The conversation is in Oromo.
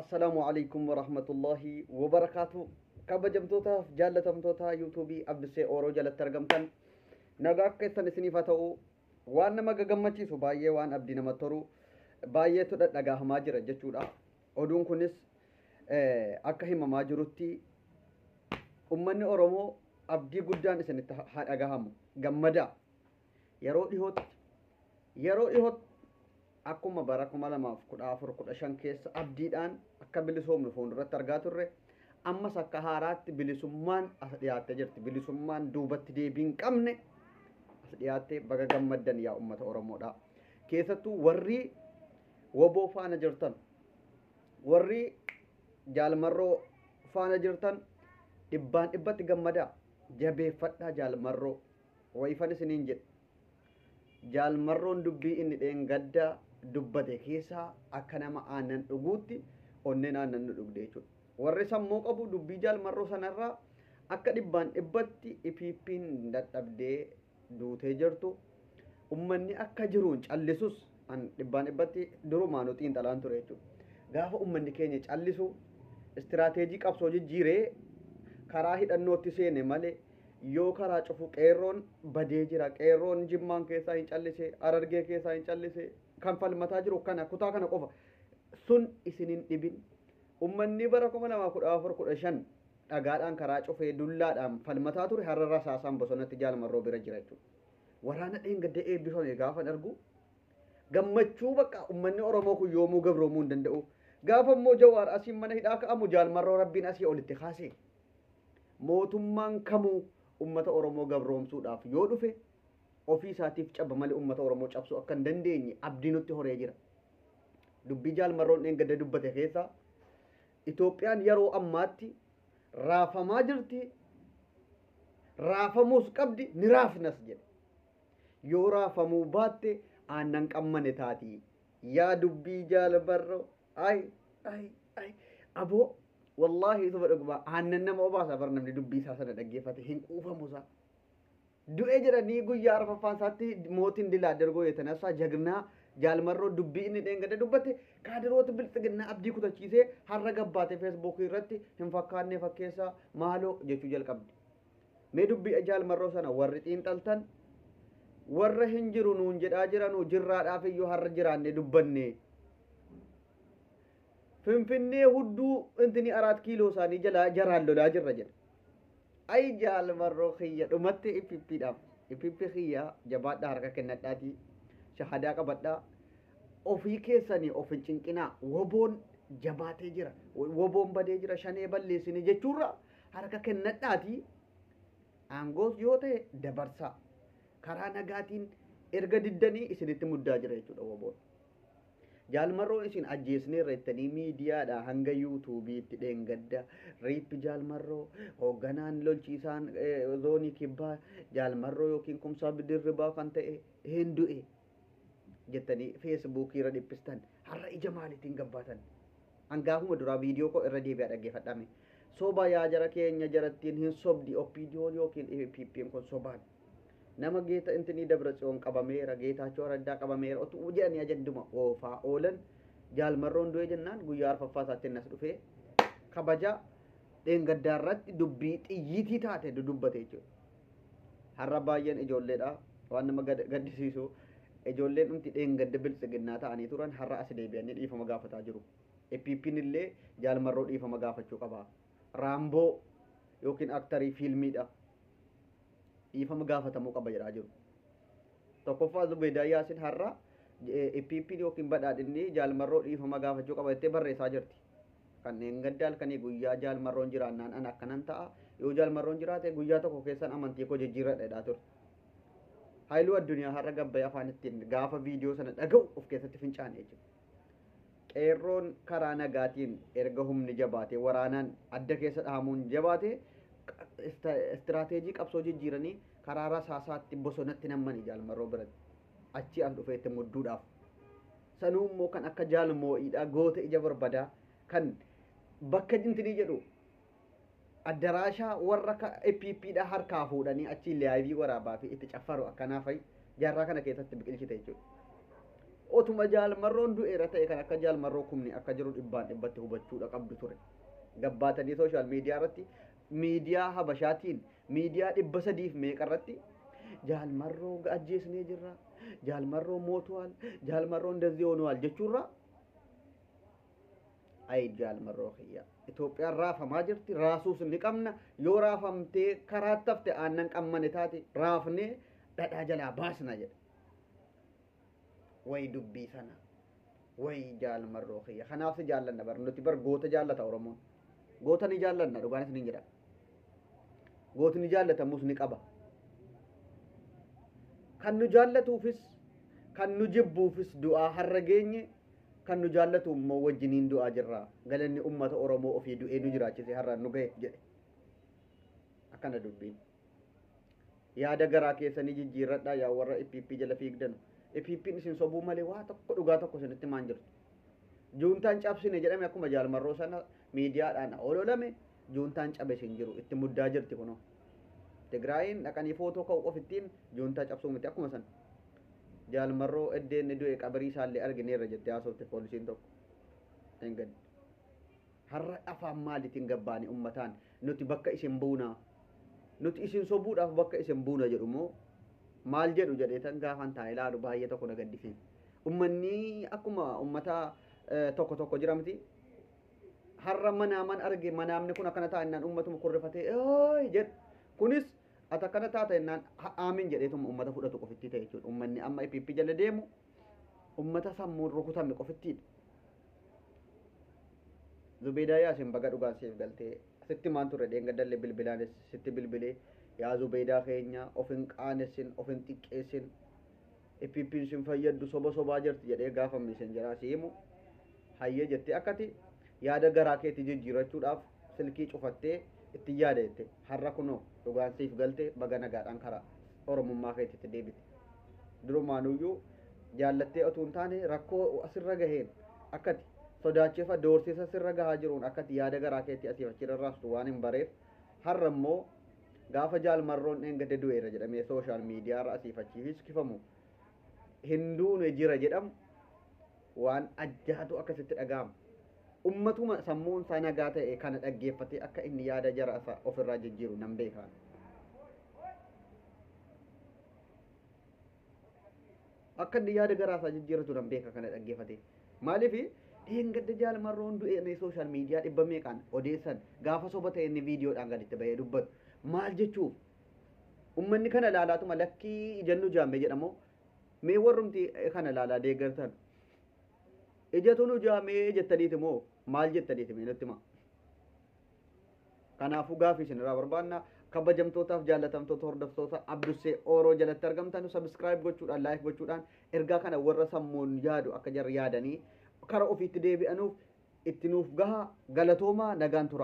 السلام عليكم ورحمة الله وبركاته. kabajamtoota jaallatamtoota yuutuubii abbisee ooroo jalatti argamtan nagaa keessan isiniif haa ta'u. Waan nama gammachiisu baay'ee waan abdii namatti toru baay'eetu dhagahamaa jira jechuudha. Oduun kunis akka himamaa jirutti ummanni Oromoo abdii guddaan isinitti haa dhagahamu gammadaa yeroo dhihootti akkuma bara 2014-15 keessa abdiidhaan akka bilisoomnu fuulduratti argaa turre ammas akka haaraatti bilisummaan as dhiyaattee jirti. Bilisummaan duubatti deebii hin qabne as dhiyaattee baga gammaddan yaa uummata Oromoodha. Keessattuu warri woboo faana jirtan, warri jaalmarroo faana jirtan dhibbaan dhibbatti gammadaa. Jabeeffadhaa jaalmarroo wayifan isiniin jedhe. Jaalmarroon dubbii inni dheengaddaa dubbate keessaa akka nama aannan dhuguutti onneen aannan dhugde jechuudha. Warri sammuu qabu dubbii jaalmarroo sanarraa akka dhibbaan dhibbatti ifiippiin dadhabdee duutee jirtu ummanni akka jiruun callisus an dhibbaan dhibbatti durumaan uxiin xalaan ture jechuudha. Gaafa ummanni keenya callisu istiraateejii qabsoo jijjiiree karaa hidhannootti seene malee yoo karaa cufu qeerroon badee jira. Qeerroon Jimmaan keessaa hin callise, Harargee keessaa hin callise, kan falmataa jiru kana kutaa kana qofa sun isinin dhibin. Ummanni bara 2014-15 dhagaadhaan karaa cufee dullaadhaan falmataa ture har'a rasaasaan bosonatti jaalmarroo bira jira jechuudha. Waraana dheengadda eebbifame gaafa argu gammachuu bakka ummanni Oromoo kun yoomuu gabroomuu hin danda'u. Gaafa immoo Jawaar asiin mana hidhaa ka'amu jaalmarroo rabbiin asii olitti kaase. Mootummaan kamuu ummata Oromoo gabroomsuudhaaf yoo dhufe ofii isaatiif caba malee ummata Oromoo cabsuu akka hin dandeenye abdii nutti horee jira. Dubbii jaalmarroon dheengadda dubbate keessaa Itoophiyaan yeroo ammaatti raafamaa jirti. Raafamuus qabdi ni raafnas jedhe. Yoo raafamuu baatte aannan qammane taati. Yaa dubbii jaalmarroo aboo wallahi itu badugba aannan nama obaasa bar namni dubbii isaa sana dhaggeeffate hin quufamusa. Du'ee jedhanii guyyaa arfaffaan isaatti mootiin dilaa dargoo yeetanasaa jagnaa jaalmarroo dubbii inni dheengadda dubbate kaadiroota bilxiginnaa abdii kutachiisee har'a gabbaate feesbuukii irratti hin fakkaanne fakkeessaa maaloo jechuu jalqabdi. Mee dubbii jaalmarroo sana warri xiinxaltan warra hin jiru nuun jedhaa jiranuu jirraadhaaf iyyuu har'a jiraanne dubbanne. Finfinnee hudduu intini 4 kiiloo isaanii jalaa jaraan lolaa jirra jedha. Ay jaalmarroo xiyya dhumatti iffippiidhaaf iffippi xiyyaa jabaadhaa harka kennadhaatii shahadaa qabadhaa ofii keessanii of hin cinqinaa. Woboon jabaatee jira, woboon badee jira, shanee balleessine jechuurra harka kennadhaatii aangoos yoo ta'e dabarsaa karaa nagaatiin erga diddanii isinitti muddaa jira jechuudha woboon. Jaalmarroon isin ajjeesnee irreettanii miidiyaadhaa hanga yuutuubiitti dheengadda riippi jaalmarroo hoogganaan lolchiisaan zoonii kibbaa jaalmarroo yookiin kumsaa bidirribaa kan ta'e hin du'e jettanii feesbuukii irra dhiphistan har'a ija maaliitiin gabbaatan. Hangaafuma duraa viidiyoo koo irra deebi'aa dhaggeeffadhame. Soba yaa jara keenya jarattiin hin sobdi oppiidiyoon yookiin EPP'n kun sobaan. Nama geeta intini Dabratsiyoon qabameera, Geetaachoo Raddaa qabameera otuu jedhanii ajadduma oofaa oolan jaalmarroon du'e jennaan guyyaa arfaffaa isaatti innas dhufee kabaja dheengaddaa irratti dubbii xiyyiitii taate dudubbate jechuudha. Har'a baay'een ijoolleedha waan nama gaddisiisu. Ijoolleen dhumti dheengadda biltsiginnaa ta'anii turan har'a as deebi'anii dhiifama gaafataa jiru. EPP'n illee jaalmarroo dhiifama gaafachuu qaba. Raamboo yookiin aktarii fiilmiidha. Dhiifama gaafatamuu qaba jedhaa jiru. Tokkoffaa Zubeedaa Yaasin har'a EPP'n yookiin badhaadhinni jaalmarroo dhiifama gaafachuu qaba jettee barreessaa jirti. Kanneen gadda halkanii guyyaa jaalmarroon jiraannaan an akkanan ta'a. Yoo jaalmarroon jiraate guyyaa tokko keessan amantii koo jijjiirradha ture. Haayiluu addunyaa har'a gabbayee afaan ittiin gaafa viidiyoo sana dhaga'u of keessatti fincaane jechuudha. Qeerroon karaa nagaatiin erga humni jabaate waraanaan adda keessa dhahamuun jabaate istiraateejii qabsoo jijjiiranii karaa rasaasaatti bosonatti nammanii jaalmarroo biratti achi as dhufeetti mudduudhaaf. Sanuu immoo kan akka jaalmoo'iidha goota ija barbadaa kan bakka jintinii jedhu addaraashaa warra EPPdha harkaa fuudhanii achi laayivii waraabaa fi itti caffaru akkanaafai jaarraa kana keessatti biqilchite jechuudha. otuma jaalmarroon du'eera ta'e kan akka jaalmarroo kumni akka jiru dhibbaan dhibbatti hubachuudha qabdu ture. Gabbaatanii sooshaal miidiyaa irratti miidiyaa habashaatiin miidiyaa 300 meeqa irratti jaalmarroo ajjeesnee jirra, jaalmarroo mootuwaal, jaalmarroo እንደዚህ ሆነዋል jechuurra ay jaalmarroo kiyya Itoophiyaan raafamaa jirti, raasuus ni qabna. Yoo raafamtee karaatti hafte aannan qammane taate raafnee dhadhaa jalaa baasna jedha. Way dubbii sana way jaalmarroo kiyya kanaaf si jaallanna bar nuti bar goota jaallata Oromoon. Goota ni jaallanna dhugaanis ni jedha. Gootni jaallatamus ni qaba. Kan nu jaallatuufis kan nu jibbuufis du'aa har'a geenye, kan nu jaallatu immoo wajjiniin du'aa jirra. Galanni ummata Oromoo ofii du'ee nu jiraachise har'a nu gahe jedhe. Akkana dubbiin. Yaada garaa keessanii jijjiirradhaa yaa warra IPP jala fiigdanu. IPP'n isin sobuu malee waa tokko dhugaa tokko isinitti maan jirtu. Juuntaan cabsine jedhame akkuma jaalmarroo sana miidiyaadhaan ololame juuntaan cabe isin jiru itti muddaa jirti kunoo. Tigraayin dhaqanii footoo ka'u qofittiin juuntaa cabsuu miti akkuma sana. Jaalmarroo eddeen du'e qabrii isaallee argineerra jettee haasofte poolisiin tokko. Engad. Har'a afaan maaliitiin gabbaani ummataan nuti bakka isin buunaa. Nuti isin sobuudhaaf bakka isin buuna jedhu moo maal jedhu jedheetan gaafan taa'e ilaalu baay'ee tokko na gaddisiisa. Ummanni akkuma ummataa tokko tokko jira miti. Har'a manaaman arge manaamni kun akkana taa'ennaan ummatuma kurrifatee ooy jedhu. Kunis ata kana taata ennaan aamin jedheetuma ummata fudhatu qofitti ta'e jechuudha. Ummanni amma IPP jala deemu ummata sammuun rukutame qofittiidha. Zubeedaa Yaasin baga dhugaan siif galtee sitti maan turre dheengaddalle bilbilaanis sitti bilbilee yaa Zubeedaa keenya of hin qaanessin of hin xiqqeessin IPP'n sin fayyaddu soba sobaa jirti jedhee gaafa messengeraa siimu hayyee jettee akkati yaada garaa keetti jijjiirachuudhaaf silkii cufattee itti yaada jette har'a kunoo dhugaan siif galtee baga nagaadhaan karaa oromummaa keetitti deebite. Durumaanuyyuu jaallattee otuu hin taane rakkoo asirra gaheen akkati sodaachefa doorsisa sirra gahaa jiruun akkati yaada garaa keetti asiif achirra raastu waan hin bareef har'a immoo gaafa jaalmarroon dheengadde du'eera jedhamee sooshaal miidiyaarra asiif achiif hiskifamu hinduun jira jedhamu waan ajjaatu akkasitti dhaga'ama. Ummatuma sammuun isaa nagaa ta'e kana dhaggeeffatee akka inni yaada jara isaa ofirraa jijjiiru nan beekaa. Akka inni yaada garaa isaa jijjiiratu nan beeka kana dhaggeeffatee. Maaliif dheengadde jaalmarroon du'e sooshaal miidiyaa dhibba meeqaan odeessan gaafa soba ta'e inni viidiyoodhaan gaditti bahee dubbatu. Maal jechuuf ummanni kana laalaatuma lakkii ijannu jaamme jedhamoo mee warrumti kana laalaa deeggartan. Ijatu nu jaamee jettaniiti moo maal jettaniiti mee nutti himaa. Kanaafuu gaafii isinirraa barbaanna kabajamtootaaf jaallatamtoota hordoftoota Abdussee Ooroo jalatti argamtan subscribe gochuudhaan like gochuudhaan ergaa kana warra sammuun yaadu akka jarri yaadanii kara ofiitti deebi'anuuf itti nuuf gaha galatoomaa nagaan tura.